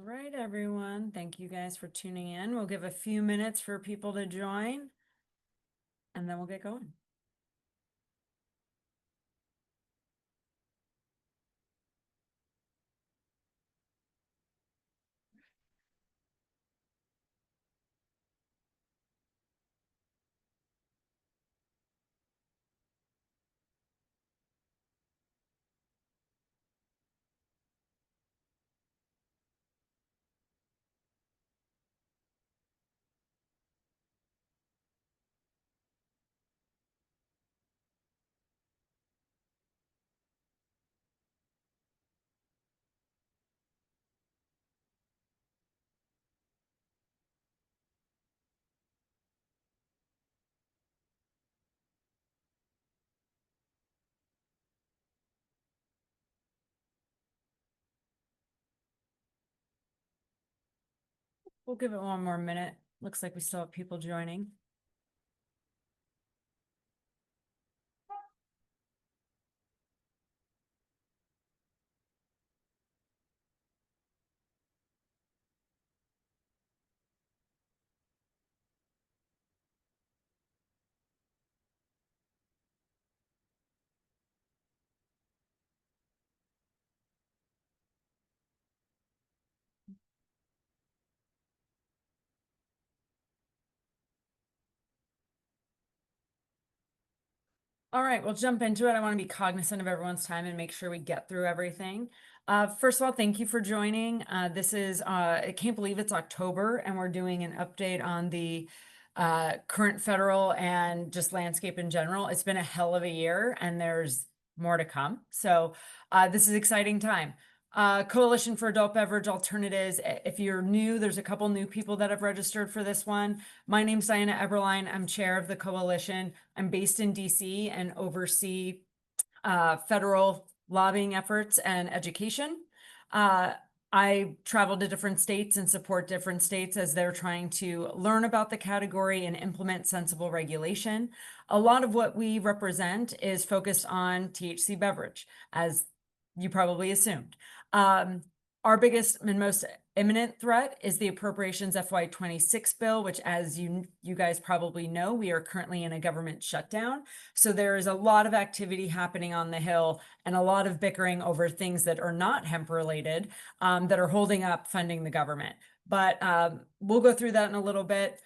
All right, everyone. Thank you guys for tuning in. We'll give a few minutes for people to join, and then we'll get going. We'll give it one more minute. Looks like we still have people joining. All right, we'll jump into it. I want to be cognizant of everyone's time and make sure we get through everything. First of all, thank you for joining. I can't believe it's October and we're doing an update on the current federal and just landscape in general. It's been a hell of a year and there's more to come. So this is exciting time. Coalition for Adult Beverage Alternatives. If you're new, there's a couple new people that have registered for this one. My name's Diana Eberlein. I'm chair of the coalition. I'm based in DC and oversee federal lobbying efforts and education. I travel to different states and support different states as they're trying to learn about the category and implement sensible regulation. A lot of what we represent is focused on THC beverage, as you probably assumed. Our biggest and most imminent threat is the appropriations FY26 bill, which, as you guys probably know, we are currently in a government shutdown. So there is a lot of activity happening on the Hill and a lot of bickering over things that are not hemp related, that are holding up funding the government. But we'll go through that in a little bit.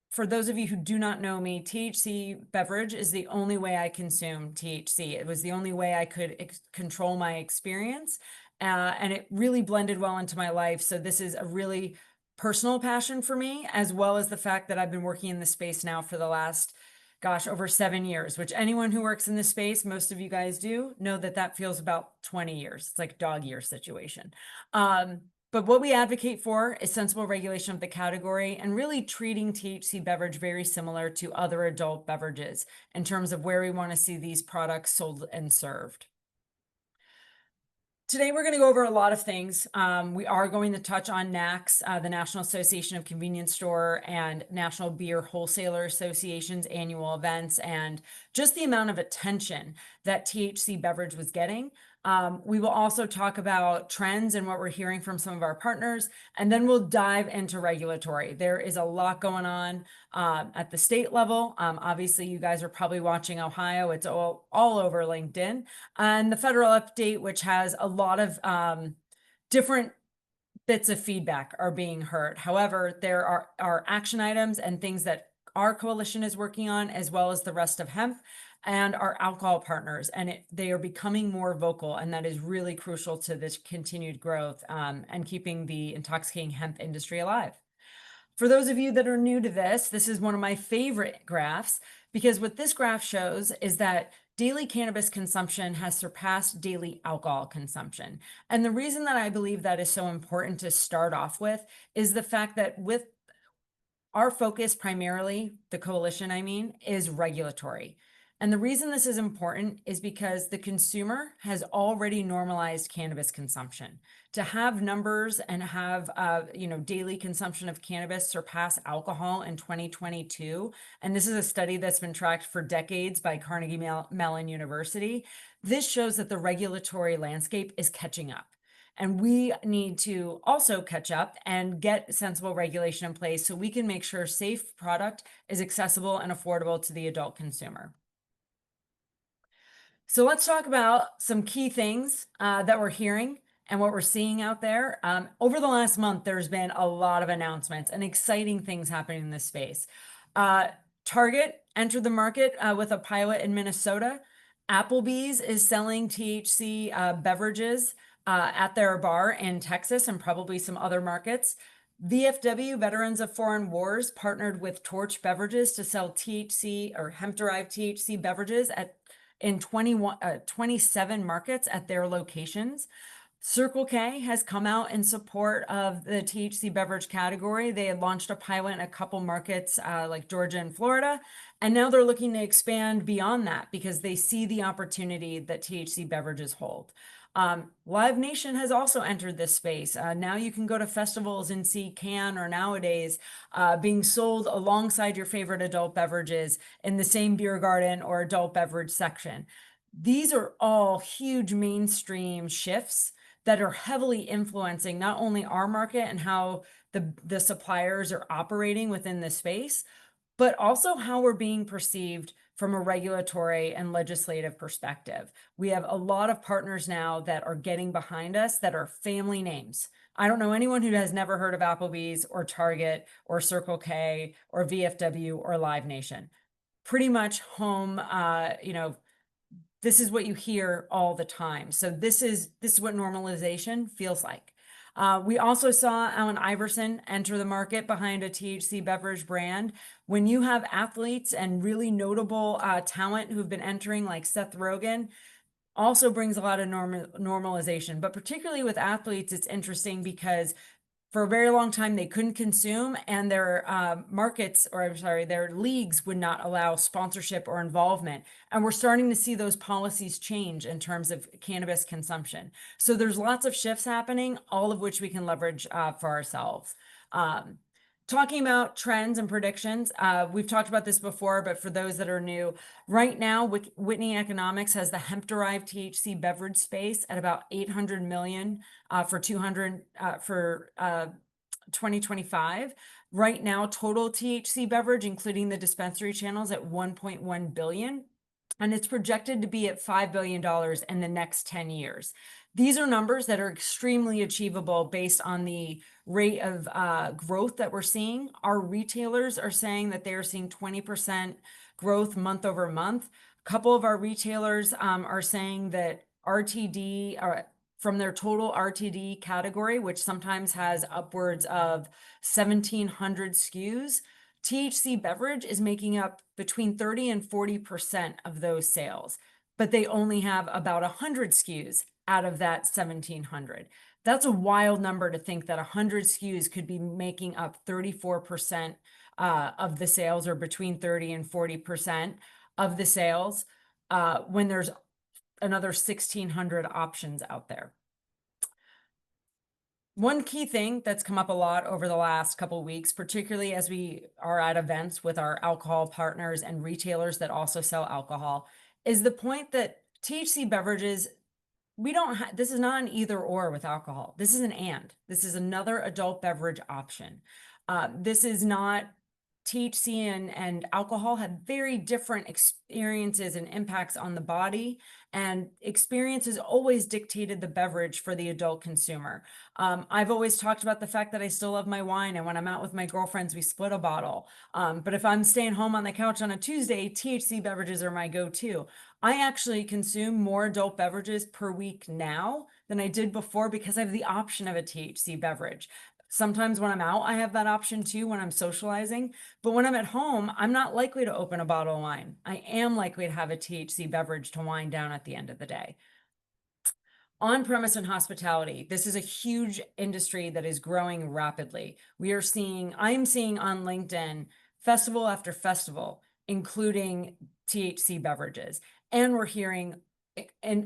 For those of you who do not know me, THC beverage is the only way I consume THC. It was the only way I could control my experience. And it really blended well into my life. So this is a really personal passion for me, as well as the fact that I've been working in this space now for the last, gosh, over 7 years, which anyone who works in this space, most of you guys do, know that that feels about 20 years. It's like a dog year situation. But what we advocate for is sensible regulation of the category and really treating THC beverage very similar to other adult beverages in terms of where we want to see these products sold and served. Today, we're going to go over a lot of things. We are going to touch on NACS, the National Association of Convenience Store and National Beer Wholesaler Association's annual events, and just the amount of attention that THC beverage was getting. We will also talk about trends and what we're hearing from some of our partners, and then we'll dive into regulatory. There is a lot going on at the state level. Obviously, you guys are probably watching Ohio. It's all over LinkedIn. And the federal update, which has a lot of different bits of feedback are being heard. However, there are action items and things that our coalition is working on, as well as the rest of hemp and our alcohol partners, and they are becoming more vocal, and that is really crucial to this continued growth and keeping the intoxicating hemp industry alive. For those of you that are new to this is one of my favorite graphs, because what this graph shows is that daily cannabis consumption has surpassed daily alcohol consumption. And the reason that I believe that is so important to start off with is the fact that with our focus primarily, the coalition, is regulatory. And the reason this is important is because the consumer has already normalized cannabis consumption. To have numbers and have daily consumption of cannabis surpass alcohol in 2022, and this is a study that's been tracked for decades by Carnegie Mellon University, this shows that the regulatory landscape is catching up. And we need to also catch up and get sensible regulation in place so we can make sure safe product is accessible and affordable to the adult consumer. So let's talk about some key things that we're hearing and what we're seeing out there. Over the last month, there's been a lot of announcements and exciting things happening in this space. Target entered the market with a pilot in Minnesota. Applebee's is selling THC beverages at their bar in Texas and probably some other markets. VFW, Veterans of Foreign Wars, partnered with Torch Beverages to sell THC or hemp-derived THC beverages in 27 markets at their locations. Circle K has come out in support of the THC beverage category. They had launched a pilot in a couple markets like Georgia and Florida, and now they're looking to expand beyond that because they see the opportunity that THC beverages hold. Live Nation has also entered this space. Now you can go to festivals and see can or nowadays being sold alongside your favorite adult beverages in the same beer garden or adult beverage section. These are all huge mainstream shifts that are heavily influencing not only our market and how the suppliers are operating within the space, but also how we're being perceived from a regulatory and legislative perspective. We have a lot of partners now that are getting behind us that are family names. I don't know anyone who has never heard of Applebee's or Target or Circle K or VFW or Live Nation. Pretty much home, this is what you hear all the time. So this is what normalization feels like. We also saw Allen Iverson enter the market behind a THC beverage brand. When you have athletes and really notable talent who've been entering, like Seth Rogen, also brings a lot of normalization. But particularly with athletes, it's interesting because for a very long time, they couldn't consume, and their their leagues would not allow sponsorship or involvement. And we're starting to see those policies change in terms of cannabis consumption. So there's lots of shifts happening, all of which we can leverage for ourselves. Talking about trends and predictions, we've talked about this before, but for those that are new, right now, Whitney Economics has the hemp-derived THC beverage space at about 800 million for 2025. Right now, total THC beverage, including the dispensary channels, at 1.1 billion. And it's projected to be at $5 billion in the next 10 years. These are numbers that are extremely achievable based on the rate of growth that we're seeing. Our retailers are saying that they are seeing 20% growth month over month. A couple of our retailers are saying that RTD, from their total RTD category, which sometimes has upwards of 1,700 SKUs, THC beverage is making up between 30 and 40% of those sales, but they only have about 100 SKUs out of that 1,700. That's a wild number to think that 100 SKUs could be making up 34% of the sales, or between 30 and 40% of the sales, when there's another 1,600 options out there. One key thing that's come up a lot over the last couple of weeks, particularly as we are at events with our alcohol partners and retailers that also sell alcohol, is the point that THC beverages, this is not an either or with alcohol. This is an and. This is another adult beverage option. This is not THC and alcohol have very different experiences and impacts on the body, and experiences always dictated the beverage for the adult consumer. I've always talked about the fact that I still love my wine, and when I'm out with my girlfriends, we split a bottle. But if I'm staying home on the couch on a Tuesday, THC beverages are my go-to. I actually consume more adult beverages per week now than I did before because I have the option of a THC beverage. Sometimes when I'm out, I have that option too when I'm socializing. But when I'm at home, I'm not likely to open a bottle of wine. I am likely to have a THC beverage to wind down at the end of the day. On-premise and hospitality. This is a huge industry that is growing rapidly. I'm seeing on LinkedIn festival after festival, including THC beverages. And we're hearing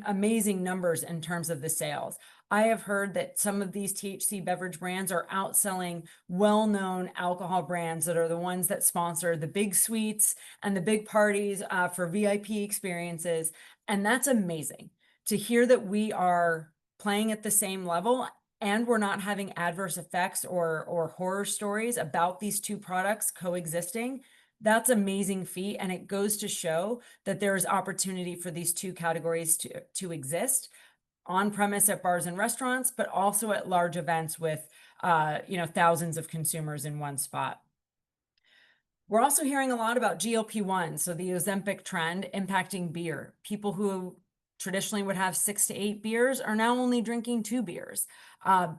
amazing numbers in terms of the sales. I have heard that some of these THC beverage brands are outselling well-known alcohol brands that are the ones that sponsor the big suites and the big parties for VIP experiences. And that's amazing to hear that we are playing at the same level, and we're not having adverse effects or horror stories about these two products coexisting, that's amazing feat. And it goes to show that there is opportunity for these two categories to exist on premise at bars and restaurants, but also at large events with thousands of consumers in one spot. We're also hearing a lot about GLP-1, so the Ozempic trend impacting beer. People who traditionally would have 6 to 8 beers are now only drinking 2 beers.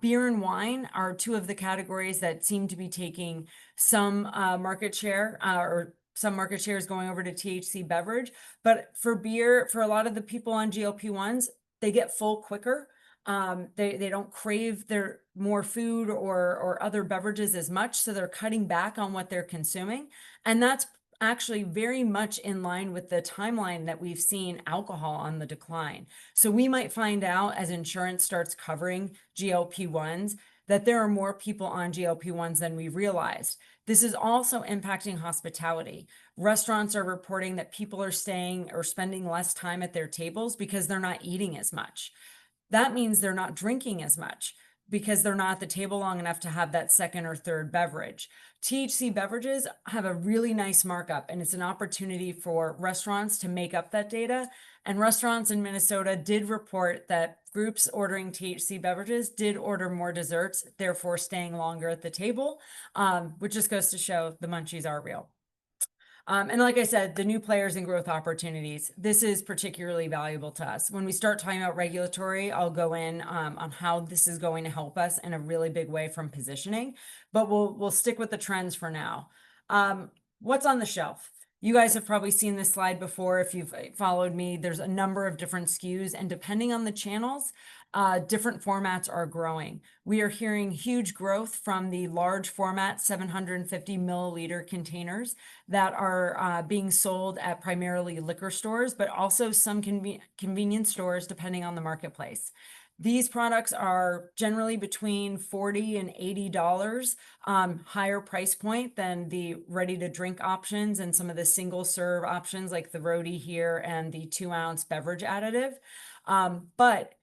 Beer and wine are two of the categories that seem to be taking some market share, or some market share is going over to THC beverage. But for beer, for a lot of the people on GLP-1s, they get full quicker. They don't crave their more food or other beverages as much, so they're cutting back on what they're consuming. And that's actually very much in line with the timeline that we've seen alcohol on the decline. So we might find out as insurance starts covering GLP-1s that there are more people on GLP-1s than we realized. This is also impacting hospitality. Restaurants are reporting that people are staying or spending less time at their tables because they're not eating as much. That means they're not drinking as much because they're not at the table long enough to have that second or third beverage. THC beverages have a really nice markup, and it's an opportunity for restaurants to make up that data. And restaurants in Minnesota did report that groups ordering THC beverages did order more desserts, therefore staying longer at the table, which just goes to show the munchies are real. And like I said, the new players and growth opportunities, this is particularly valuable to us. When we start talking about regulatory, I'll go in on how this is going to help us in a really big way from positioning, but we'll stick with the trends for now. What's on the shelf? You guys have probably seen this slide before. If you've followed me, there's a number of different SKUs, and depending on the channels, different formats are growing. We are hearing huge growth from the large format 750 milliliter containers that are being sold at primarily liquor stores, but also some convenience stores depending on the marketplace. These products are generally between $40 and $80, higher price point than the ready to drink options and some of the single serve options like the Rhodey here and the 2-ounce beverage additive. But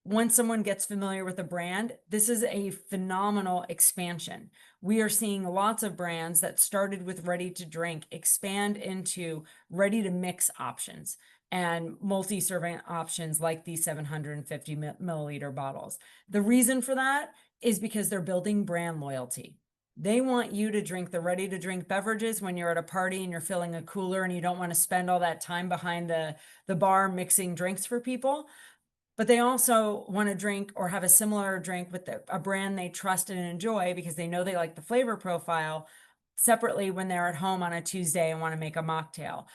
once someone gets familiar with a brand, this is a phenomenal expansion. We are seeing lots of brands that started with ready to drink expand into ready to mix options and multi-serving options like these 750 milliliter bottles. The reason for that is because they're building brand loyalty. They want you to drink the ready to drink beverages when you're at a party and you're filling a cooler and you don't want to spend all that time behind the bar mixing drinks for people. But they also want to drink or have a similar drink with a brand they trust and enjoy because they know they like the flavor profile separately when they're at home on a Tuesday and want to make a mocktail.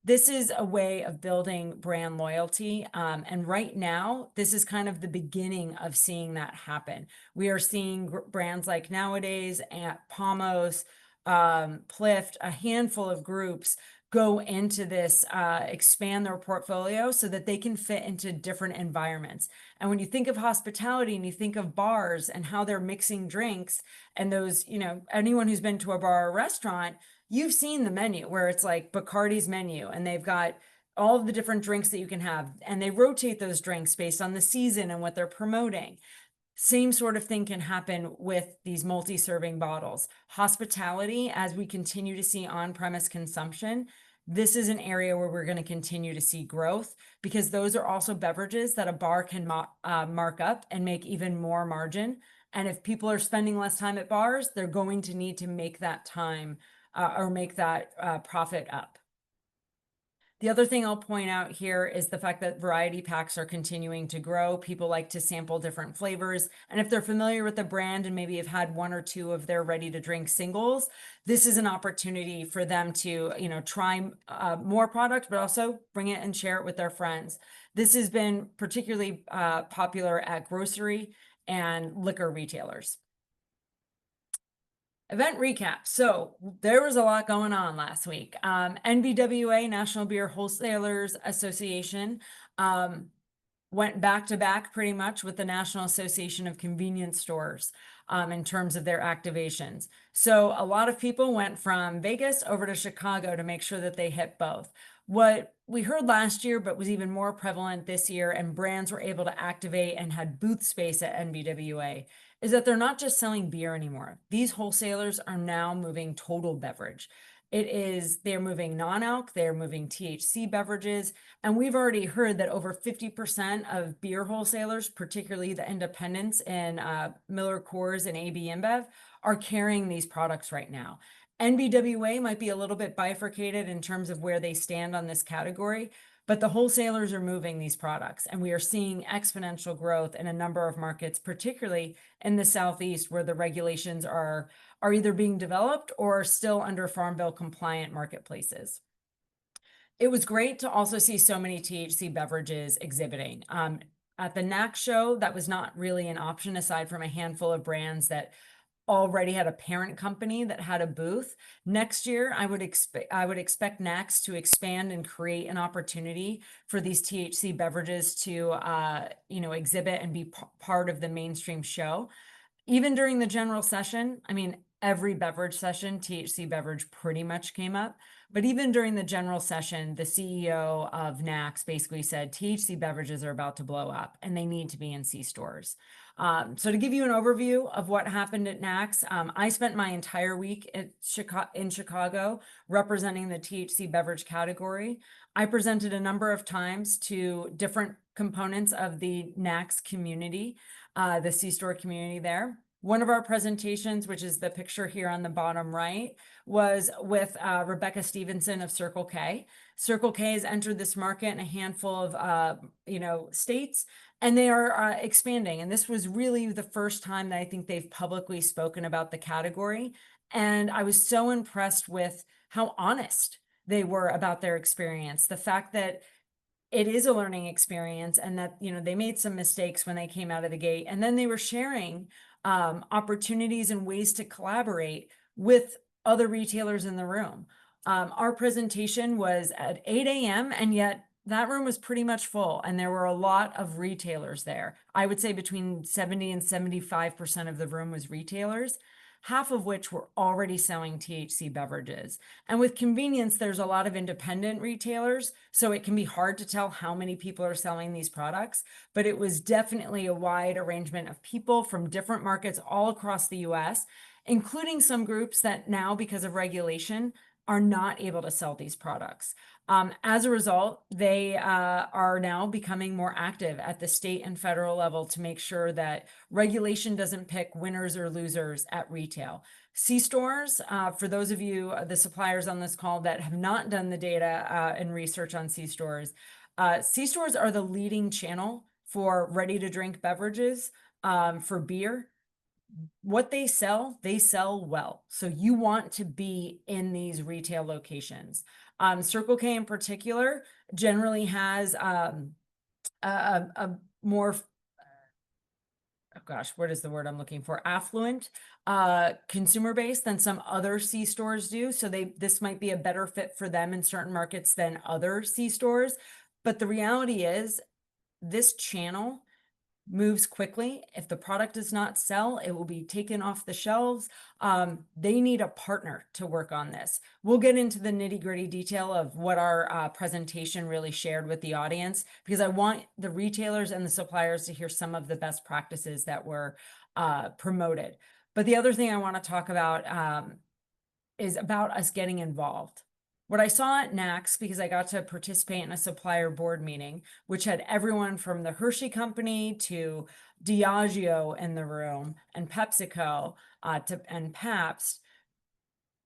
This is a way of building brand loyalty. And right now, this is kind of the beginning of seeing that happen. We are seeing brands like Nowadays, Pomos, Plift, a handful of groups go into this, expand their portfolio so that they can fit into different environments. And when you think of hospitality and you think of bars and how they're mixing drinks and those, anyone who's been to a bar or restaurant, you've seen the menu where it's like Bacardi's menu and they've got all of the different drinks that you can have, and they rotate those drinks based on the season and what they're promoting. Same sort of thing can happen with these multi-serving bottles. Hospitality, as we continue to see on-premise consumption, this is an area where we're going to continue to see growth because those are also beverages that a bar can mark up and make even more margin. And if people are spending less time at bars, they're going to need to make that time or make that profit up. The other thing I'll point out here is the fact that variety packs are continuing to grow. People like to sample different flavors. And if they're familiar with the brand and maybe have had 1 or 2 of their ready to drink singles, this is an opportunity for them to, try more product, but also bring it and share it with their friends. This has been particularly popular at grocery and liquor retailers. Event recap. So there was a lot going on last week. NBWA, National Beer Wholesalers Association, went back to back pretty much with the National Association of Convenience Stores in terms of their activations. So a lot of people went from Vegas over to Chicago to make sure that they hit both. What we heard last year, but was even more prevalent this year, and brands were able to activate and had booth space at NBWA, is that they're not just selling beer anymore. These wholesalers are now moving total beverage. They're moving non-alc, they're moving THC beverages, and we've already heard that over 50% of beer wholesalers, particularly the independents in Miller Coors and AB InBev, are carrying these products right now. NBWA might be a little bit bifurcated in terms of where they stand on this category, but the wholesalers are moving these products, and we are seeing exponential growth in a number of markets, particularly in the Southeast, where the regulations are either being developed or still under Farm Bill compliant marketplaces. It was great to also see so many THC beverages exhibiting. At the NAC show, that was not really an option aside from a handful of brands that already had a parent company that had a booth. Next year, I would expect NACS to expand and create an opportunity for these THC beverages to exhibit and be part of the mainstream show. Even during the general session, I mean, every beverage session, THC beverage pretty much came up. But even during the general session, the CEO of NACS basically said THC beverages are about to blow up and they need to be in C-stores. So to give you an overview of what happened at NACS, I spent my entire week in Chicago representing the THC beverage category. I presented a number of times to different components of the NACS community, the C-store community there. One of our presentations, which is the picture here on the bottom right, was with Rebecca Stevenson of Circle K. Circle K has entered this market in a handful of states, and they are expanding. And this was really the first time that I think they've publicly spoken about the category. And I was so impressed with how honest they were about their experience. The fact that it is a learning experience and that, they made some mistakes when they came out of the gate. And then they were sharing opportunities and ways to collaborate with other retailers in the room. Our presentation was at 8 a.m. and yet that room was pretty much full, and there were a lot of retailers there. I would say between 70 and 75% of the room was retailers, half of which were already selling THC beverages. And with convenience, there's a lot of independent retailers, so it can be hard to tell how many people are selling these products, but it was definitely a wide arrangement of people from different markets all across the US, including some groups that now, because of regulation, are not able to sell these products. As a result, they are now becoming more active at the state and federal level to make sure that regulation doesn't pick winners or losers at retail. C-stores, for those of you, the suppliers on this call that have not done the data and research on C-stores, C-stores are the leading channel for ready-to-drink beverages, for beer. What they sell well. So you want to be in these retail locations. Circle K in particular generally has a more, what is the word I'm looking for? Affluent consumer base than some other C stores do. So this might be a better fit for them in certain markets than other C stores. But the reality is this channel moves quickly. If the product does not sell, it will be taken off the shelves. They need a partner to work on this. We'll get into the nitty-gritty detail of what our presentation really shared with the audience, because I want the retailers and the suppliers to hear some of the best practices that were promoted. But the other thing I want to talk about is about us getting involved. What I saw at NACS, because I got to participate in a supplier board meeting, which had everyone from the Hershey Company to Diageo in the room, and PepsiCo and Pabst,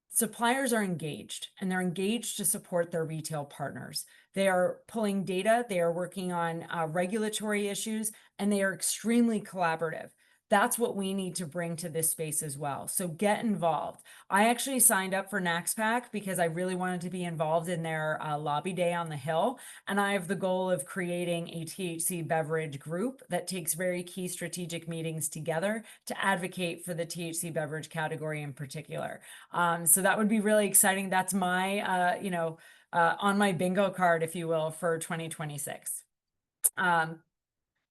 suppliers are engaged, and they're engaged to support their retail partners. They are pulling data, they are working on regulatory issues, and they are extremely collaborative. That's what we need to bring to this space as well. So get involved. I actually signed up for NACSPAC because I really wanted to be involved in their lobby day on the Hill. And I have the goal of creating a THC beverage group that takes very key strategic meetings together to advocate for the THC beverage category in particular. So that would be really exciting. That's my, on my bingo card, if you will, for 2026.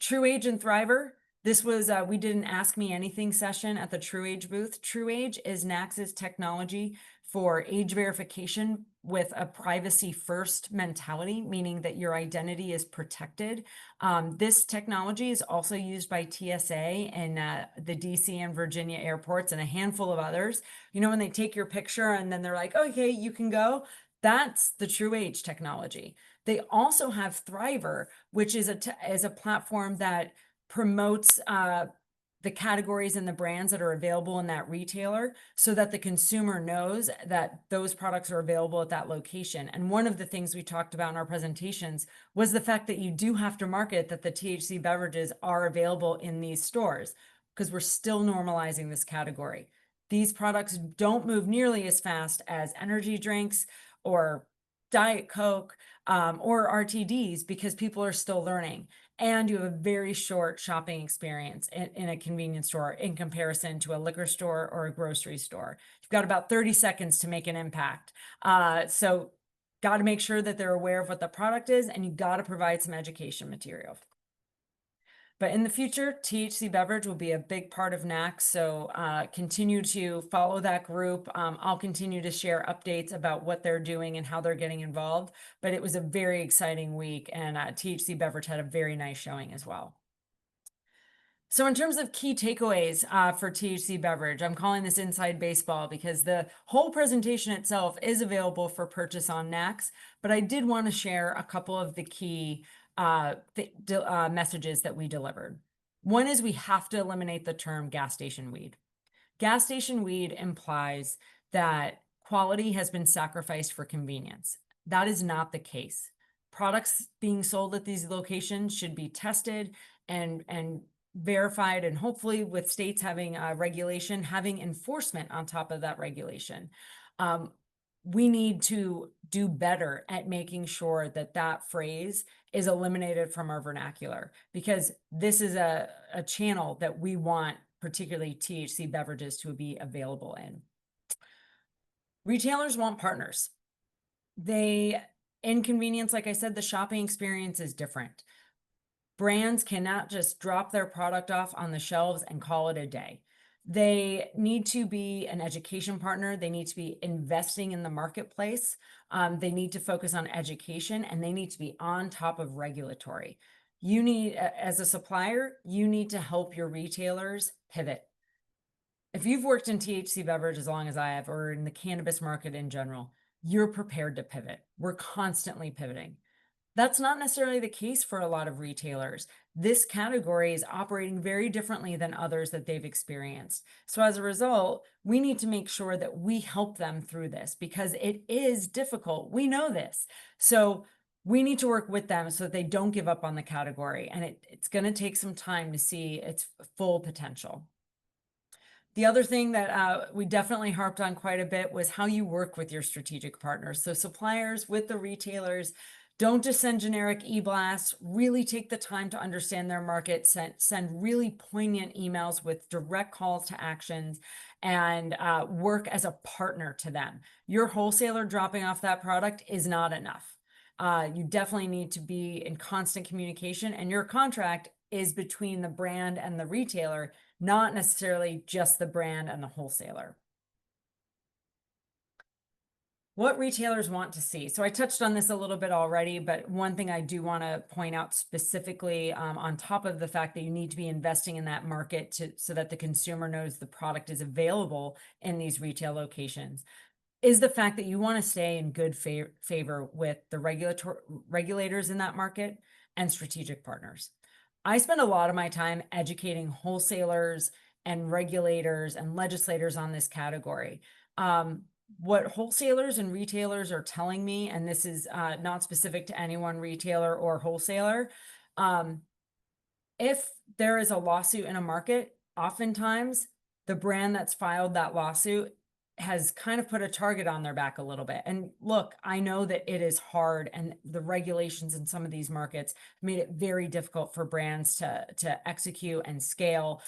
True Age and Thriver. This was, we did an Ask Me Anything session at the True Age booth. True Age is Nax's technology for age verification with a privacy first mentality, meaning that your identity is protected. This technology is also used by TSA in the DC and Virginia airports and a handful of others. You know, when they take your picture and then they're like, okay, you can go. That's the True Age technology. They also have Thriver, which is a platform that promotes the categories and the brands that are available in that retailer so that the consumer knows that those products are available at that location. And one of the things we talked about in our presentations was the fact that you do have to market that the THC beverages are available in these stores because we're still normalizing this category. These products don't move nearly as fast as energy drinks or Diet Coke or RTDs because people are still learning. And you have a very short shopping experience in a convenience store in comparison to a liquor store or a grocery store. You've got about 30 seconds to make an impact. So got to make sure that they're aware of what the product is, and you got to provide some education material. But in the future, THC Beverage will be a big part of NAC. So continue to follow that group. I'll continue to share updates about what they're doing and how they're getting involved. But it was a very exciting week, and THC Beverage had a very nice showing as well. So in terms of key takeaways for THC Beverage, I'm calling this Inside Baseball because the whole presentation itself is available for purchase on NACS, but I did want to share a couple of the key messages that we delivered. One is we have to eliminate the term gas station weed. Gas station weed implies that quality has been sacrificed for convenience. That is not the case. Products being sold at these locations should be tested and verified, and hopefully with states having regulation, having enforcement on top of that regulation. We need to do better at making sure that that phrase is eliminated from our vernacular, because this is a channel that we want particularly THC beverages to be available in. Retailers want partners. Inconvenience, like I said, the shopping experience is different. Brands cannot just drop their product off on the shelves and call it a day. They need to be an education partner. They need to be investing in the marketplace. They need to focus on education, and they need to be on top of regulatory. You need, as a supplier, you need to help your retailers pivot. If you've worked in THC beverage as long as I have, or in the cannabis market in general, you're prepared to pivot. We're constantly pivoting. That's not necessarily the case for a lot of retailers. This category is operating very differently than others that they've experienced. So as a result, we need to make sure that we help them through this because it is difficult. We know this. So we need to work with them so that they don't give up on the category. And it's going to take some time to see its full potential. The other thing that we definitely harped on quite a bit was how you work with your strategic partners. So suppliers with the retailers, don't just send generic e-blasts. Really take the time to understand their market, send really poignant emails with direct calls to actions, and work as a partner to them. Your wholesaler dropping off that product is not enough. You definitely need to be in constant communication, and your contract is between the brand and the retailer, not necessarily just the brand and the wholesaler. What retailers want to see. So I touched on this a little bit already, but one thing I do want to point out specifically, on top of the fact that you need to be investing in that market so that the consumer knows the product is available in these retail locations, is the fact that you want to stay in good favor with the regulators in that market and strategic partners. I spend a lot of my time educating wholesalers and regulators and legislators on this category. What wholesalers and retailers are telling me, and this is not specific to any one retailer or wholesaler, if there is a lawsuit in a market, oftentimes the brand that's filed that lawsuit has kind of put a target on their back a little bit. And look, I know that it is hard, and the regulations in some of these markets made it very difficult for brands to execute and scale.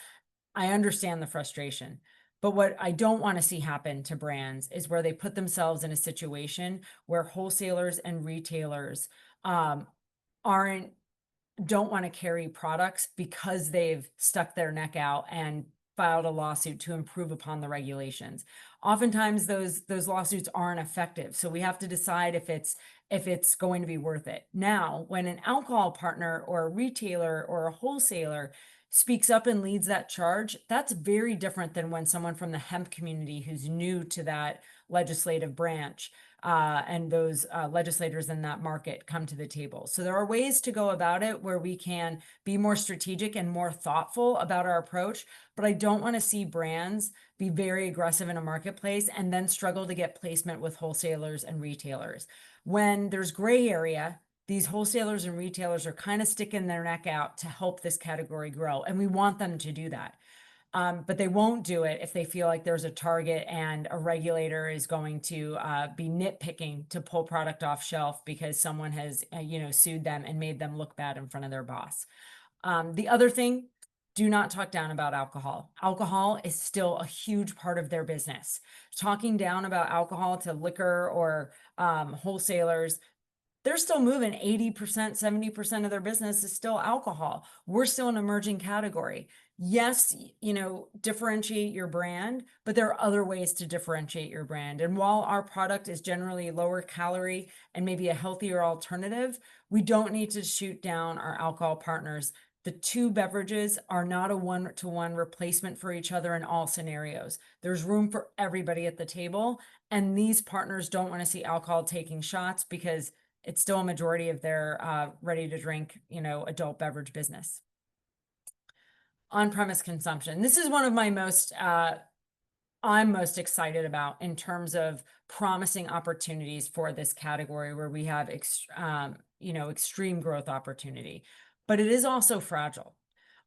I understand the frustration. But what I don't want to see happen to brands is where they put themselves in a situation where wholesalers and retailers aren't don't want to carry products because they've stuck their neck out and filed a lawsuit to improve upon the regulations. Oftentimes those lawsuits aren't effective. So we have to decide if it's going to be worth it. Now, when an alcohol partner or a retailer or a wholesaler speaks up and leads that charge, that's very different than when someone from the hemp community who's new to that legislative branch and those legislators in that market come to the table. So there are ways to go about it where we can be more strategic and more thoughtful about our approach. But I don't want to see brands be very aggressive in a marketplace and then struggle to get placement with wholesalers and retailers. When there's gray area, these wholesalers and retailers are kind of sticking their neck out to help this category grow. And we want them to do that. But they won't do it if they feel like there's a target and a regulator is going to be nitpicking to pull product off shelf because someone has, sued them and made them look bad in front of their boss. The other thing, do not talk down about alcohol. Alcohol is still a huge part of their business. Talking down about alcohol to liquor or wholesalers, they're still moving 80%, 70% of their business is still alcohol. We're still an emerging category. Yes, differentiate your brand, but there are other ways to differentiate your brand. And while our product is generally lower calorie and maybe a healthier alternative, we don't need to shoot down our alcohol partners. The two beverages are not a one-to-one replacement for each other in all scenarios. There's room for everybody at the table. And these partners don't want to see alcohol taking shots because it's still a majority of their ready to drink, adult beverage business. On-premise consumption. This is one of my I'm most excited about in terms of promising opportunities for this category where we have, extreme growth opportunity, but it is also fragile.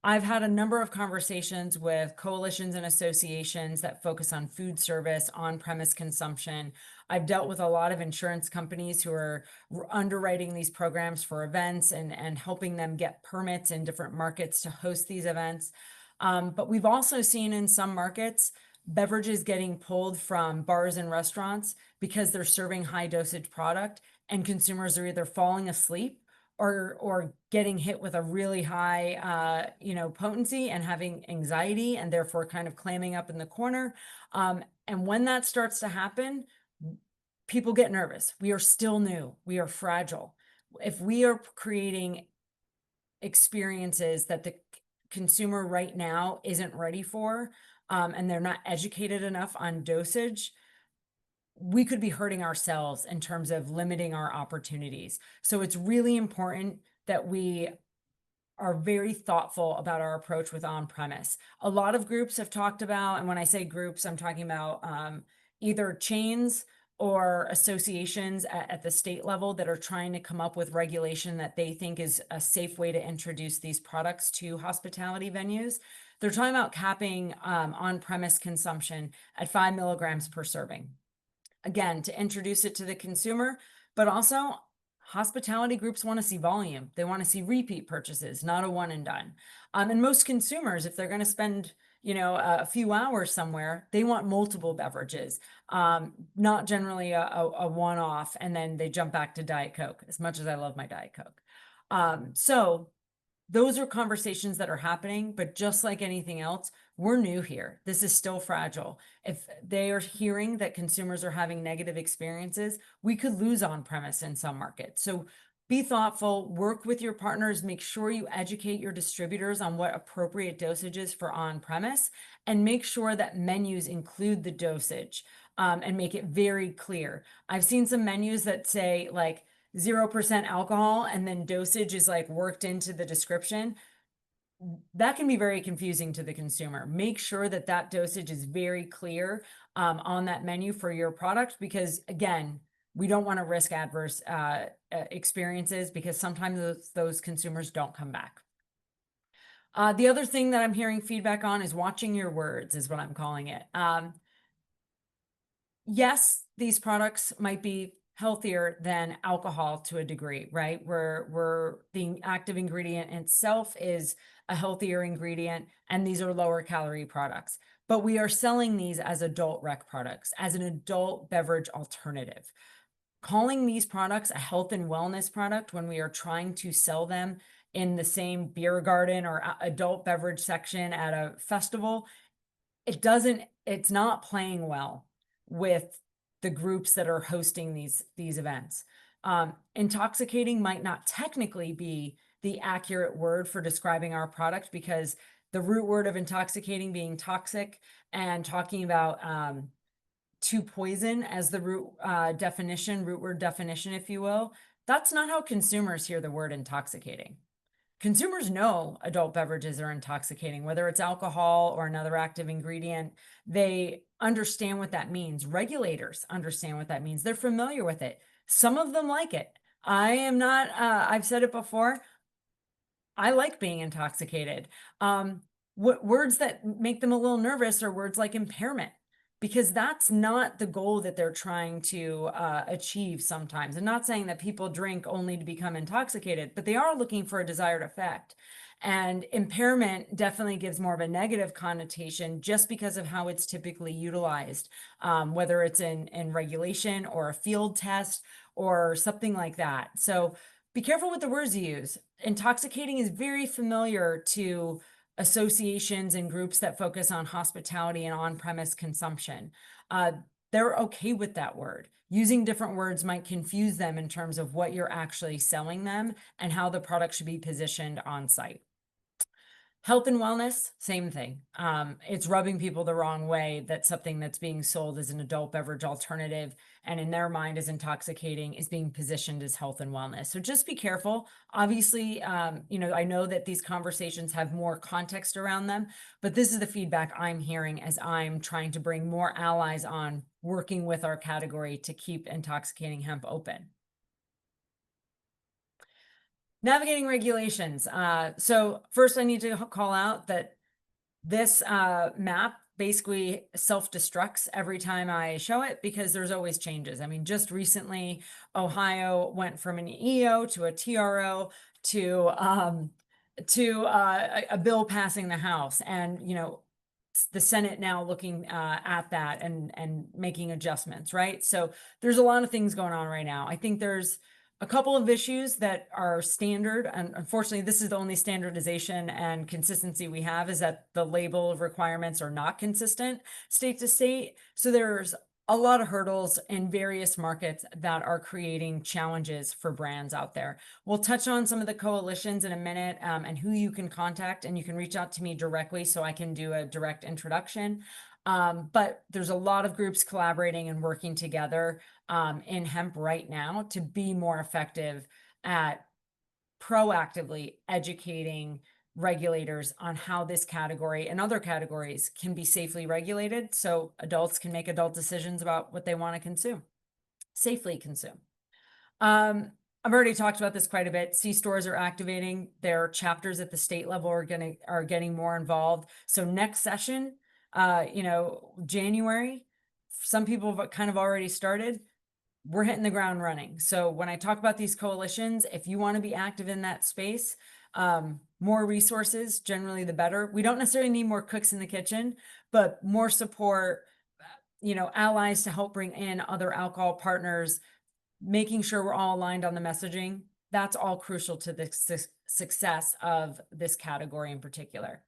I've had a number of conversations with coalitions and associations that focus on food service, on-premise consumption. I've dealt with a lot of insurance companies who are underwriting these programs for events and helping them get permits in different markets to host these events. But we've also seen in some markets beverages getting pulled from bars and restaurants because they're serving high dosage product and consumers are either falling asleep or getting hit with a really high, potency and having anxiety and therefore kind of clamming up in the corner. And when that starts to happen, people get nervous. We are still new. We are fragile. If we are creating experiences that the consumer right now isn't ready for, and they're not educated enough on dosage, we could be hurting ourselves in terms of limiting our opportunities. So it's really important that we are very thoughtful about our approach with on-premise. A lot of groups have talked about, and when I say groups, I'm talking about either chains or associations at the state level that are trying to come up with regulation that they think is a safe way to introduce these products to hospitality venues. They're talking about capping on-premise consumption at 5 milligrams per serving. Again, to introduce it to the consumer, but also hospitality groups want to see volume. They want to see repeat purchases, not a one and done. And most consumers, if they're going to spend, a few hours somewhere, they want multiple beverages, not generally a one-off, and then they jump back to Diet Coke, as much as I love my Diet Coke. So those are conversations that are happening, but just like anything else, we're new here. This is still fragile. If they are hearing that consumers are having negative experiences, we could lose on premise in some markets. So be thoughtful, work with your partners, make sure you educate your distributors on what appropriate dosage is for on premise, and make sure that menus include the dosage and make it very clear. I've seen some menus that say like 0% alcohol and then dosage is like worked into the description. That can be very confusing to the consumer. Make sure that that dosage is very clear on that menu for your product, because again, we don't want to risk adverse experiences because sometimes those consumers don't come back. The other thing that I'm hearing feedback on is watching your words, is what I'm calling it. Yes, these products might be healthier than alcohol to a degree, right? Where the active ingredient itself is a healthier ingredient, and these are lower calorie products. But we are selling these as adult rec products, as an adult beverage alternative. Calling these products a health and wellness product when we are trying to sell them in the same beer garden or adult beverage section at a festival, it's not playing well with the groups that are hosting these events. Intoxicating might not technically be the accurate word for describing our product, because the root word of intoxicating being toxic, and talking about to poison as the root word definition, if you will, that's not how consumers hear the word intoxicating. Consumers know adult beverages are intoxicating, whether it's alcohol or another active ingredient. They understand what that means. Regulators understand what that means. They're familiar with it. Some of them like it. I am not, I've said it before, I like being intoxicated. What words that make them a little nervous are words like impairment, because that's not the goal that they're trying to achieve sometimes. I'm not saying that people drink only to become intoxicated, but they are looking for a desired effect. And impairment definitely gives more of a negative connotation just because of how it's typically utilized, whether it's in regulation or a field test or something like that. So be careful with the words you use. Intoxicating is very familiar to associations and groups that focus on hospitality and on-premise consumption. They're okay with that word. Using different words might confuse them in terms of what you're actually selling them and how the product should be positioned on site. Health and wellness, same thing. It's rubbing people the wrong way that something that's being sold as an adult beverage alternative and in their mind is intoxicating is being positioned as health and wellness. So just be careful. Obviously, I know that these conversations have more context around them, but this is the feedback I'm hearing as I'm trying to bring more allies on working with our category to keep intoxicating hemp open. Navigating regulations. So first I need to call out that this map basically self-destructs every time I show it because there's always changes. I mean, just recently, Ohio went from an EO to a TRO to a bill passing the House, and the Senate now looking at that and making adjustments, right? So there's a lot of things going on right now. I think there's a couple of issues that are standard, and unfortunately this is the only standardization and consistency we have, is that the label requirements are not consistent state to state. So there's a lot of hurdles in various markets that are creating challenges for brands out there. We'll touch on some of the coalitions in a minute, and who you can contact, and you can reach out to me directly so I can do a direct introduction. But there's a lot of groups collaborating and working together in hemp right now to be more effective at proactively educating regulators on how this category and other categories can be safely regulated so adults can make adult decisions about what they want to safely consume. I've already talked about this quite a bit. C-stores are activating. Their chapters at the state level are getting more involved. So next session, January, some people have kind of already started. We're hitting the ground running. So when I talk about these coalitions, if you want to be active in that space, more resources, generally the better. We don't necessarily need more cooks in the kitchen, but more support, allies to help bring in other alcohol partners, making sure we're all aligned on the messaging. That's all crucial to the success of this category in particular.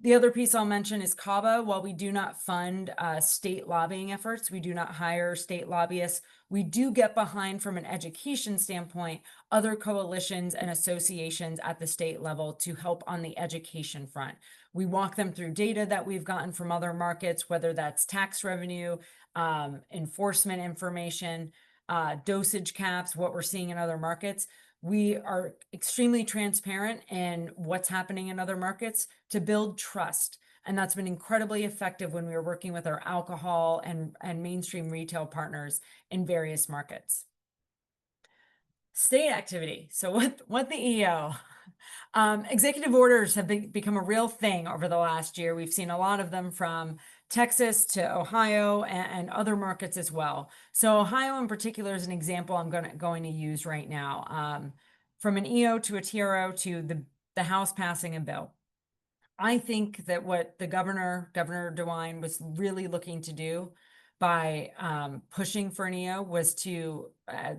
The other piece I'll mention is CABA. While we do not fund state lobbying efforts, we do not hire state lobbyists, we do get behind, from an education standpoint, other coalitions and associations at the state level to help on the education front. We walk them through data that we've gotten from other markets, whether that's tax revenue, enforcement information, dosage caps, what we're seeing in other markets. We are extremely transparent in what's happening in other markets to build trust. And that's been incredibly effective when we were working with our alcohol and mainstream retail partners in various markets. State activity. So what the EO? Executive orders have become a real thing over the last year. We've seen a lot of them from Texas to Ohio and other markets as well. So Ohio in particular is an example I'm going to use right now. From an EO to a TRO to the House passing a bill. I think that what the Governor DeWine, was really looking to do by pushing for an EO was to a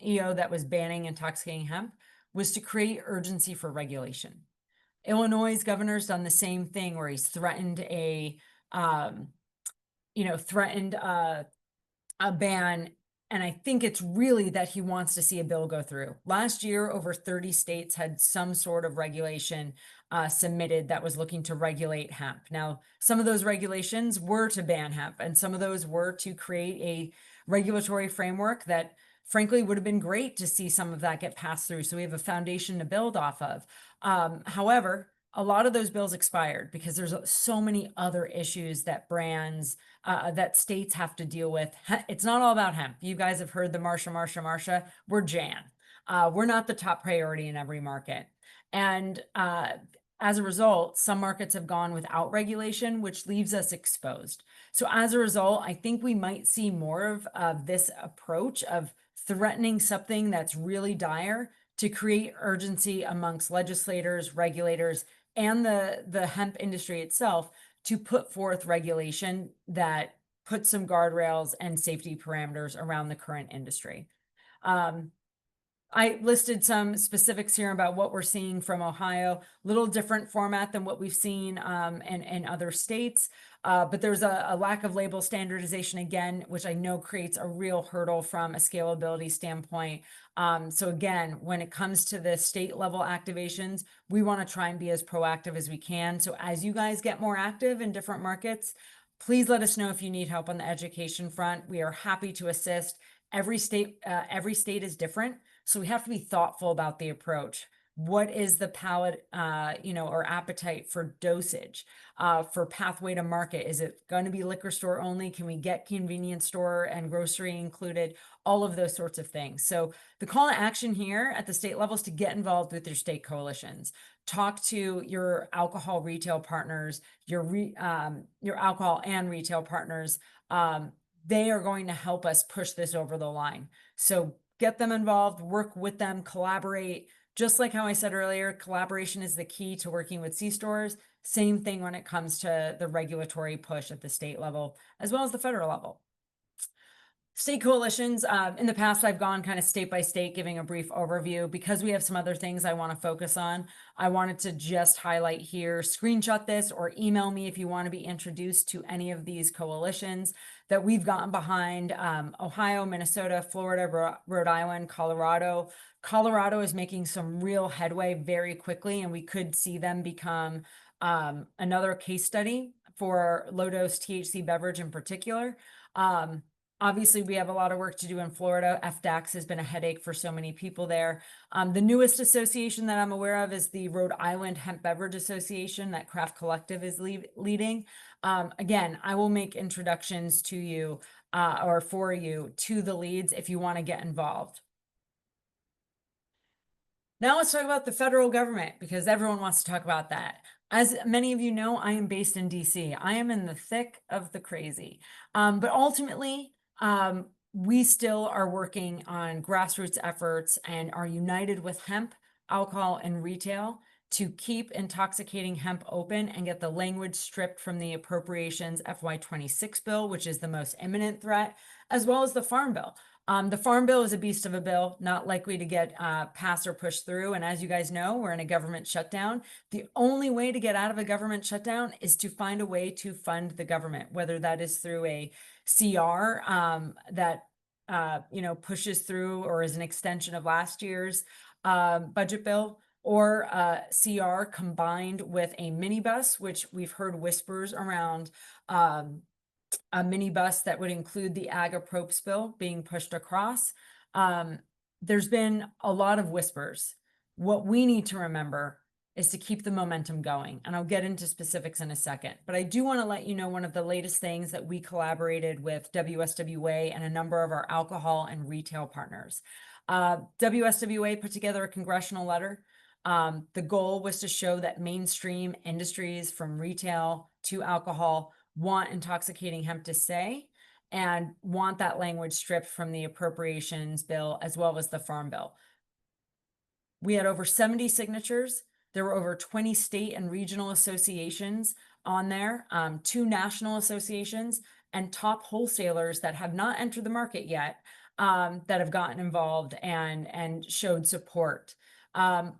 EO that was banning intoxicating hemp was to create urgency for regulation. Illinois' governor's done the same thing where he's threatened um, threatened a ban. And I think it's really that he wants to see a bill go through. Last year, over 30 states had some sort of regulation submitted that was looking to regulate hemp. Now, some of those regulations were to ban hemp, and some of those were to create a regulatory framework that, frankly, would have been great to see some of that get passed through. So we have a foundation to build off of. However, a lot of those bills expired because there's so many other issues that that states have to deal with. It's not all about hemp. You guys have heard the Marsha. We're Jan. We're not the top priority in every market. And as a result, some markets have gone without regulation, which leaves us exposed. So as a result, I think we might see more of this approach of threatening something that's really dire to create urgency amongst legislators, regulators, and the hemp industry itself to put forth regulation that puts some guardrails and safety parameters around the current industry. I listed some specifics here about what we're seeing from Ohio, little different format than what we've seen in other states. But there's a lack of label standardization again, which I know creates a real hurdle from a scalability standpoint. So again, when it comes to the state level activations, we want to try and be as proactive as we can. So as you guys get more active in different markets, please let us know if you need help on the education front. We are happy to assist. Every state is different. So we have to be thoughtful about the approach. What is the palate, or appetite for dosage, for pathway to market? Is it going to be liquor store only? Can we get convenience store and grocery included? All of those sorts of things. So the call to action here at the state level is to get involved with your state coalitions. Talk to your alcohol retail partners, your alcohol and retail partners. They are going to help us push this over the line. So get them involved, work with them, collaborate. Just like how I said earlier, collaboration is the key to working with C-stores. Same thing when it comes to the regulatory push at the state level, as well as the federal level. State coalitions, in the past, I've gone kind of state by state, giving a brief overview. Because we have some other things I want to focus on, I wanted to just highlight here, screenshot this or email me if you want to be introduced to any of these coalitions that we've gotten behind. Ohio, Minnesota, Florida, Rhode Island, Colorado. Colorado is making some real headway very quickly, and we could see them become another case study for low-dose THC beverage in particular. Obviously, we have a lot of work to do in Florida. FDAX has been a headache for so many people there. The newest association that I'm aware of is the Rhode Island Hemp Beverage Association that Craft Collective is leading. Again, I will make introductions to you or for you to the leads if you want to get involved. Now let's talk about the federal government, because everyone wants to talk about that. As many of you know, I am based in DC. I am in the thick of the crazy. But ultimately, we still are working on grassroots efforts and are united with hemp, alcohol, and retail to keep intoxicating hemp open and get the language stripped from the appropriations FY26 bill, which is the most imminent threat, as well as the Farm Bill. The Farm Bill is a beast of a bill, not likely to get passed or pushed through. And as you guys know, we're in a government shutdown. The only way to get out of a government shutdown is to find a way to fund the government, whether that is through a CR that pushes through or is an extension of last year's budget bill, or CR combined with a minibus, which we've heard whispers around a minibus that would include the ag approps bill being pushed across. There's been a lot of whispers. What we need to remember is to keep the momentum going. And I'll get into specifics in a second. But I do want to let you know one of the latest things that we collaborated with WSWA and a number of our alcohol and retail partners. WSWA put together a congressional letter. The goal was to show that mainstream industries from retail to alcohol want intoxicating hemp to stay and want that language stripped from the appropriations bill as well as the Farm Bill. We had over 70 signatures. There were over 20 state and regional associations on there, 2 national associations, and top wholesalers that have not entered the market yet that have gotten involved and showed support.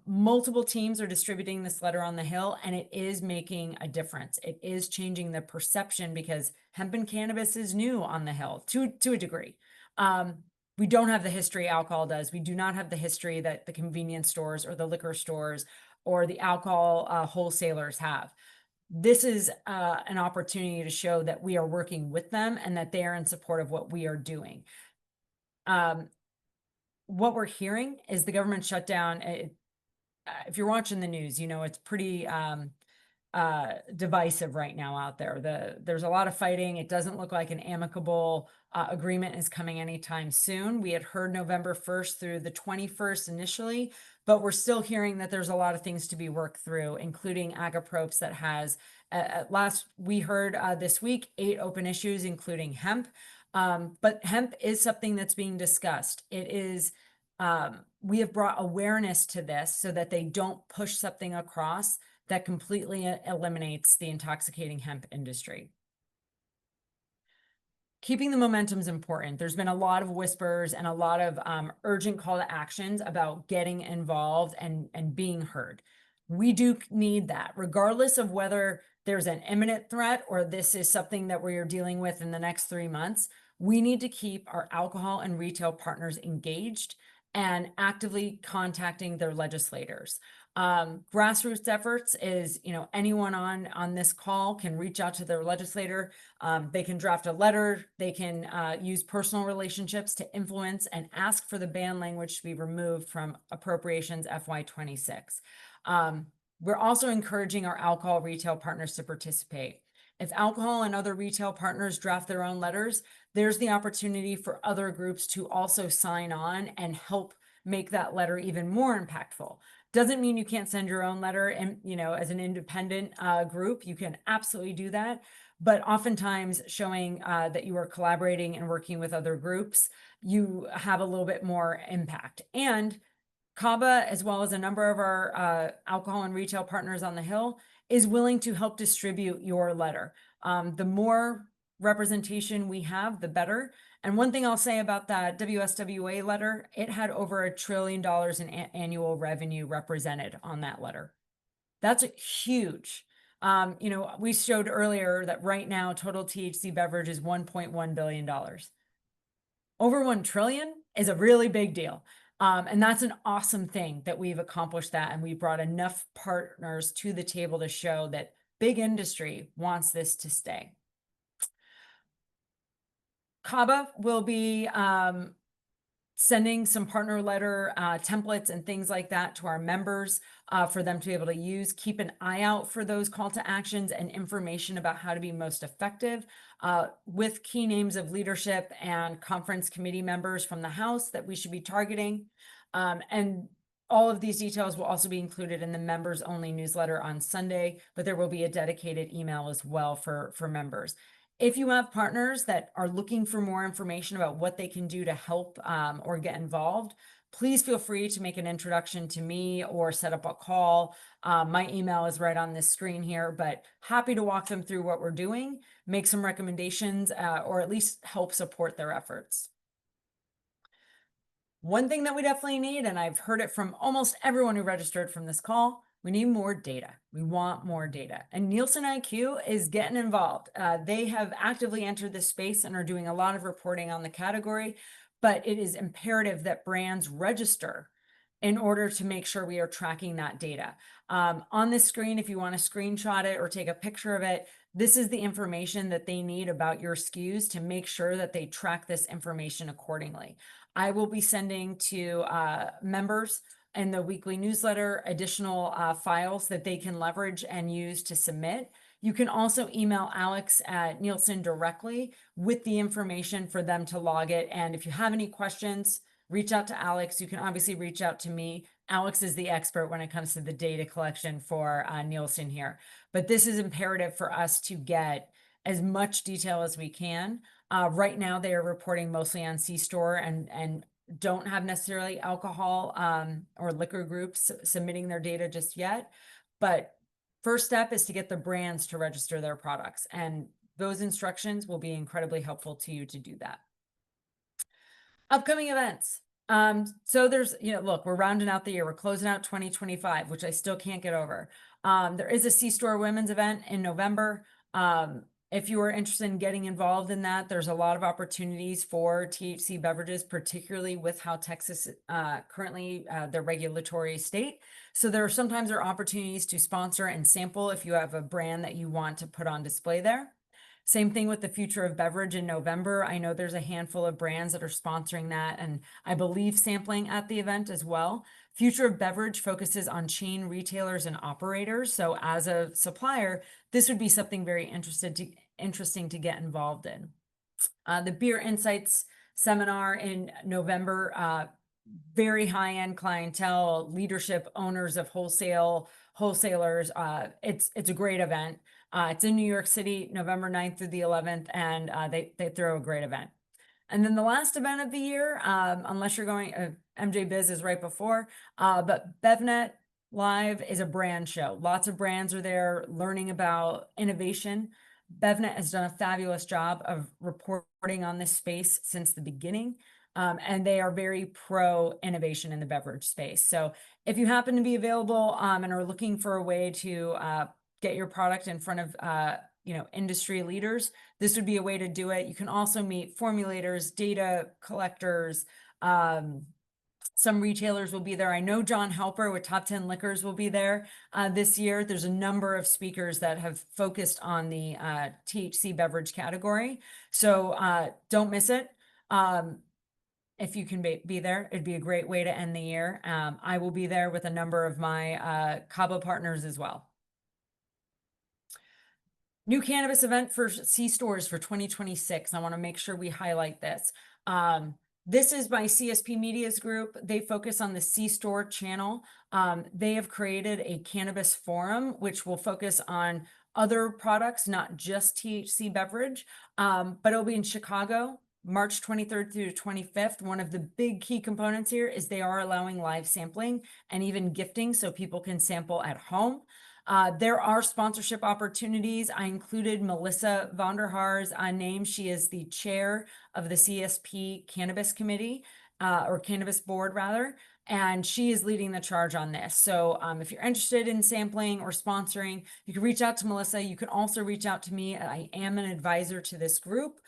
Multiple teams are distributing this letter on the Hill, and it is making a difference. It is changing the perception because hemp and cannabis is new on the Hill to a degree. We don't have the history alcohol does. We do not have the history that the convenience stores or the liquor stores or the alcohol wholesalers have. This is an opportunity to show that we are working with them and that they are in support of what we are doing. What we're hearing is the government shutdown. If you're watching the news, you know, it's pretty divisive right now out there. There's a lot of fighting. It doesn't look like an amicable agreement is coming anytime soon. We had heard November 1st through the 21st initially, but we're still hearing that there's a lot of things to be worked through, including agapropes that has, at last we heard this week, 8 open issues, including hemp. But hemp is something that's being discussed. It is, we have brought awareness to this so that they don't push something across that completely eliminates the intoxicating hemp industry. Keeping the momentum is important. There's been a lot of whispers and a lot of urgent call to actions about getting involved and being heard. We do need that, regardless of whether there's an imminent threat or this is something that we're dealing with in the next 3 months. We need to keep our alcohol and retail partners engaged and actively contacting their legislators. Grassroots efforts is, you know, anyone on this call can reach out to their legislator. They can draft a letter. They can use personal relationships to influence and ask for the ban language to be removed from appropriations FY26. We're also encouraging our alcohol retail partners to participate. If alcohol and other retail partners draft their own letters, there's the opportunity for other groups to also sign on and help make that letter even more impactful. Doesn't mean you can't send your own letter, and you know, as an independent group, you can absolutely do that. But oftentimes showing that you are collaborating and working with other groups, you have a little bit more impact. And CABA, as well as a number of our alcohol and retail partners on the Hill, is willing to help distribute your letter. The more representation we have, the better. And one thing I'll say about that WSWA letter, it had over $1 trillion in annual revenue represented on that letter. That's huge. You know, we showed earlier that right now total THC beverage is $1.1 billion. Over 1 trillion is a really big deal. And that's an awesome thing that we've accomplished that. And we brought enough partners to the table to show that big industry wants this to stay. CABA will be sending some partner letter templates and things like that to our members for them to be able to use. Keep an eye out for those call to actions and information about how to be most effective with key names of leadership and conference committee members from the House that we should be targeting. And all of these details will also be included in the members only newsletter on Sunday, but there will be a dedicated email as well for members. If you have partners that are looking for more information about what they can do to help or get involved, please feel free to make an introduction to me or set up a call. My email is right on this screen here, but happy to walk them through what we're doing, make some recommendations, or at least help support their efforts. One thing that we definitely need, and I've heard it from almost everyone who registered from this call, we need more data. We want more data. And Nielsen IQ is getting involved. They have actively entered this space and are doing a lot of reporting on the category, but it is imperative that brands register in order to make sure we are tracking that data. On this screen, if you want to screenshot it or take a picture of it, this is the information that they need about your SKUs to make sure that they track this information accordingly. I will be sending to members in the weekly newsletter additional files that they can leverage and use to submit. You can also email Alex at Nielsen directly with the information for them to log it. And if you have any questions, reach out to Alex. You can obviously reach out to me. Alex is the expert when it comes to the data collection for Nielsen here. But this is imperative for us to get as much detail as we can. Right now, they are reporting mostly on C-store and don't have necessarily alcohol or liquor groups submitting their data just yet. But first step is to get the brands to register their products. And those instructions will be incredibly helpful to you to do that. Upcoming events. So there's, look, we're rounding out the year. We're closing out 2025, which I still can't get over. There is a C-Store Women's event in November. If you are interested in getting involved in that, there's a lot of opportunities for THC beverages, particularly with how Texas currently their regulatory state. So sometimes there are opportunities to sponsor and sample if you have a brand that you want to put on display there. Same thing with the Future of Beverage in November. I know there's a handful of brands that are sponsoring that, and I believe sampling at the event as well. Future of Beverage focuses on chain retailers and operators. So as a supplier, this would be something very interesting to get involved in. The Beer Insights seminar in November, very high-end clientele, leadership, owners of wholesalers. It's a great event. It's in New York City, November 9th through the 11th, and they throw a great event. And then the last event of the year, unless you're going, MJ Biz is right before, but BevNet Live is a brand show. Lots of brands are there learning about innovation. BevNet has done a fabulous job of reporting on this space since the beginning. And they are very pro innovation in the beverage space. So if you happen to be available and are looking for a way to get your product in front of industry leaders, this would be a way to do it. You can also meet formulators, data collectors. Some retailers will be there. I know John Helper with Top 10 Liquors will be there this year. There's a number of speakers that have focused on the THC beverage category. So don't miss it. If you can be there, it'd be a great way to end the year. I will be there with a number of my CABA partners as well. New cannabis event for C-Stores for 2026. I want to make sure we highlight this. This is by CSP Media's group. They focus on the C-Store channel. They have created a cannabis forum, which will focus on other products, not just THC beverage, but it'll be in Chicago, March 23rd through 25th. One of the big key components here is they are allowing live sampling and even gifting so people can sample at home. There are sponsorship opportunities. I included Melissa Vonderhaar's name. She is the chair of the CSP Cannabis Committee, or Cannabis Board rather, and she is leading the charge on this. So if you're interested in sampling or sponsoring, you can reach out to Melissa. You can also reach out to me. I am an advisor to this group.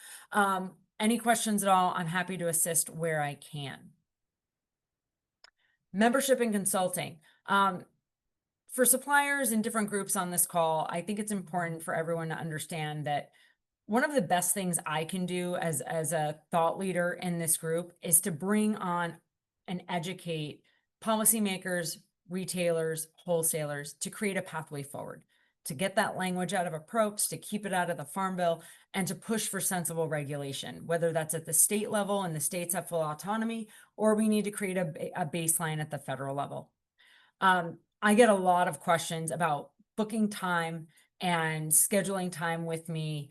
Any questions at all, I'm happy to assist where I can. Membership and consulting. For suppliers and different groups on this call, I think it's important for everyone to understand that one of the best things I can do as a thought leader in this group is to bring on and educate policymakers, retailers, wholesalers to create a pathway forward, to get that language out of approach, to keep it out of the Farm Bill, and to push for sensible regulation, whether that's at the state level and the states have full autonomy, or we need to create a baseline at the federal level. I get a lot of questions about booking time and scheduling time with me,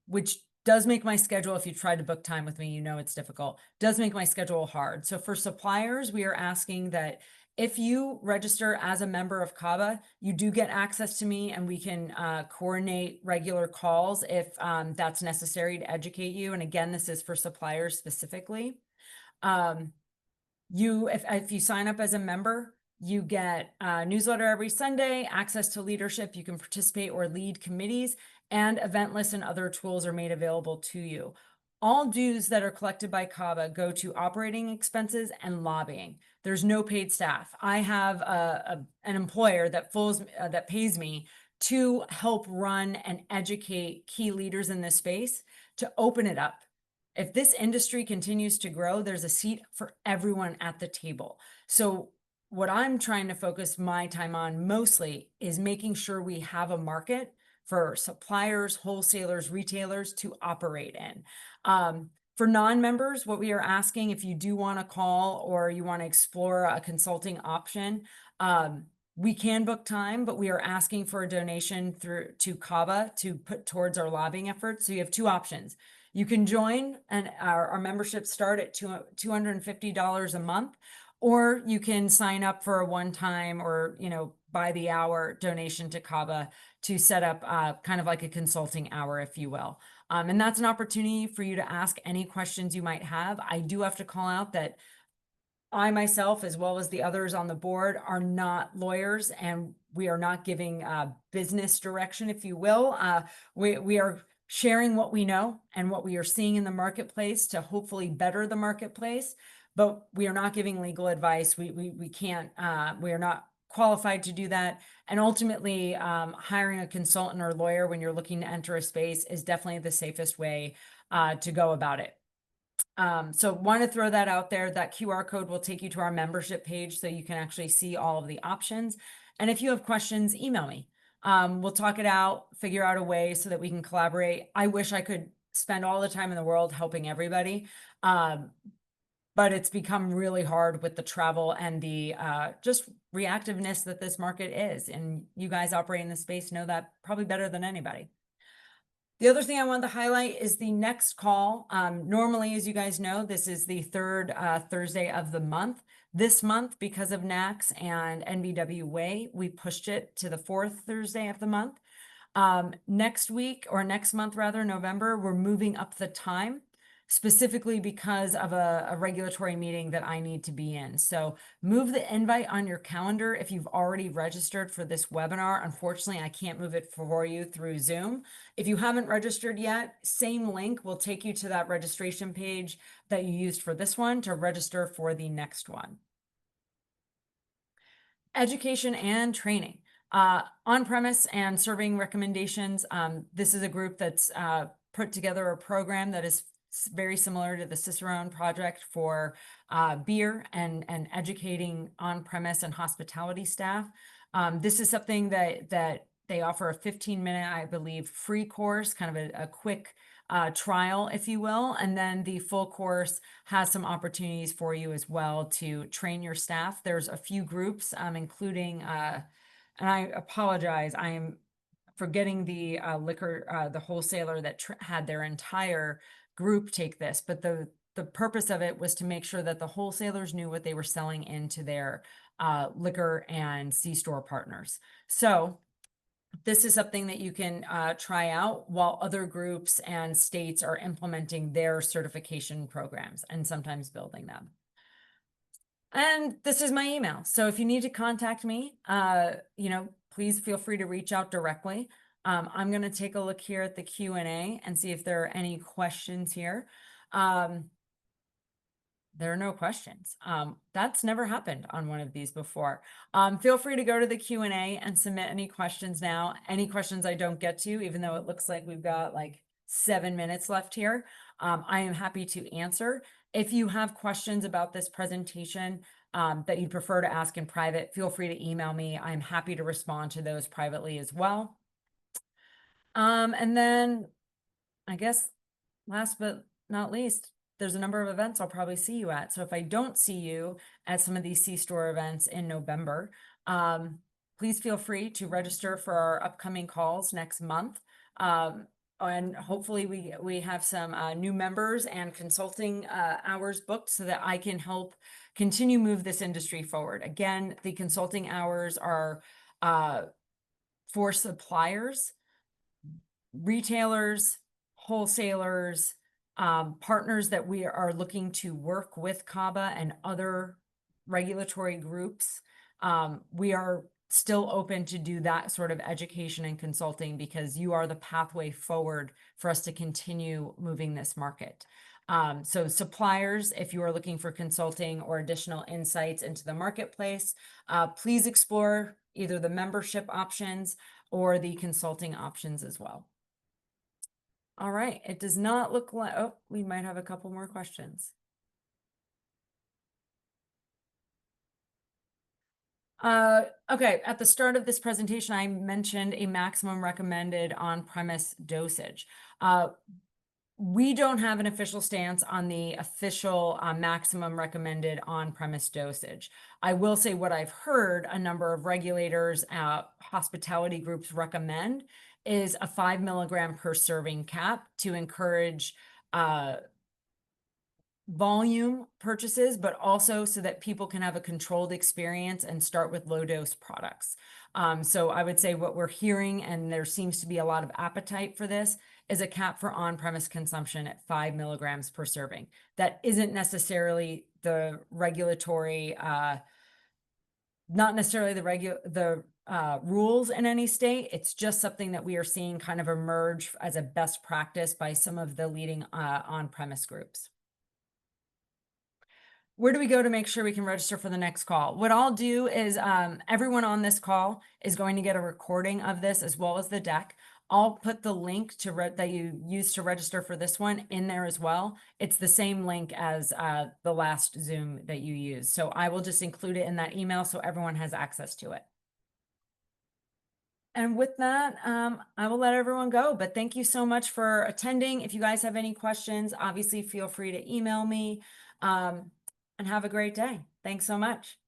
which does make my schedule, if you try to book time with me, you know it's difficult, does make my schedule hard. So for suppliers, we are asking that if you register as a member of CABA, you do get access to me and we can coordinate regular calls if that's necessary to educate you. And again, this is for suppliers specifically. If you sign up as a member, you get a newsletter every Sunday, access to leadership. You can participate or lead committees, and event lists and other tools are made available to you. All dues that are collected by CABA go to operating expenses and lobbying. There's no paid staff. I have an employer that pays me to help run and educate key leaders in this space to open it up. If this industry continues to grow, there's a seat for everyone at the table. So what I'm trying to focus my time on mostly is making sure we have a market for suppliers, wholesalers, retailers to operate in. For non-members, what we are asking, if you do want to call or you want to explore a consulting option, we can book time, but we are asking for a donation to CABA to put towards our lobbying efforts. So you have two options. You can join, and our memberships start at $250 a month, or you can sign up for a one-time or by the hour donation to CABA to set up kind of like a consulting hour, if you will. And that's an opportunity for you to ask any questions you might have. I do have to call out that I myself, as well as the others on the board, are not lawyers, and we are not giving business direction, if you will. We are sharing what we know and what we are seeing in the marketplace to hopefully better the marketplace, but we are not giving legal advice. We can't, we are not qualified to do that. And ultimately, hiring a consultant or lawyer when you're looking to enter a space is definitely the safest way to go about it. So want to throw that out there. That QR code will take you to our membership page so you can actually see all of the options. And if you have questions, email me. We'll talk it out, figure out a way so that we can collaborate. I wish I could spend all the time in the world helping everybody. But it's become really hard with the travel and the just reactiveness that this market is. And you guys operating the space know that probably better than anybody. The other thing I wanted to highlight is the next call. Normally, as you guys know, this is the third Thursday of the month. This month, because of NACS and NBWA, we pushed it to the fourth Thursday of the month. Next week, or next month rather, November, we're moving up the time, specifically because of a regulatory meeting that I need to be in. So move the invite on your calendar if you've already registered for this webinar. Unfortunately, I can't move it for you through Zoom. If you haven't registered yet, same link will take you to that registration page that you used for this one to register for the next one. Education and training. On-premise and serving recommendations. This is a group that's put together a program that is very similar to the Cicerone project for beer and educating on-premise and hospitality staff. This is something that they offer a 15-minute, I believe, free course, kind of a quick trial, if you will. And then the full course has some opportunities for you as well to train your staff. There's a few groups, including, and I apologize, I am forgetting the liquor, the wholesaler that had their entire group take this, but the purpose of it was to make sure that the wholesalers knew what they were selling into their liquor and C-store partners. So this is something that you can try out while other groups and states are implementing their certification programs and sometimes building them. And this is my email. So if you need to contact me, please feel free to reach out directly. I'm going to take a look here at the Q&A and see if there are any questions here. There are no questions. That's never happened on one of these before. Feel free to go to the Q&A and submit any questions now. Any questions I don't get to, even though it looks like we've got like 7 minutes left here, I am happy to answer. If you have questions about this presentation that you'd prefer to ask in private, feel free to email me. I'm happy to respond to those privately as well. And then I guess last but not least, there's a number of events I'll probably see you at. So if I don't see you at some of these C-store events in November, please feel free to register for our upcoming calls next month. And hopefully we have some new members and consulting hours booked so that I can help continue move this industry forward. Again, the consulting hours are for suppliers, retailers, wholesalers, partners that we are looking to work with CABA and other regulatory groups. We are still open to do that sort of education and consulting because you are the pathway forward for us to continue moving this market. So suppliers, if you are looking for consulting or additional insights into the marketplace, please explore either the membership options or the consulting options as well. All right, it does not look like, oh, we might have a couple more questions. Okay, at the start of this presentation, I mentioned a maximum recommended on-premise dosage. We don't have an official stance on the official maximum recommended on-premise dosage. I will say what I've heard a number of regulators, hospitality groups recommend is a 5 milligram per serving cap to encourage volume purchases, but also so that people can have a controlled experience and start with low dose products. So I would say what we're hearing, and there seems to be a lot of appetite for this, is a cap for on-premise consumption at 5 milligrams per serving. That isn't necessarily the regulatory, not necessarily the rules in any state. It's just something that we are seeing kind of emerge as a best practice by some of the leading on-premise groups. Where do we go to make sure we can register for the next call? What I'll do is everyone on this call is going to get a recording of this as well as the deck. I'll put the link to that you used to register for this one in there as well. It's the same link as the last Zoom that you used. So I will just include it in that email so everyone has access to it. And with that, I will let everyone go, but thank you so much for attending. If you guys have any questions, obviously feel free to email me, and have a great day. Thanks so much.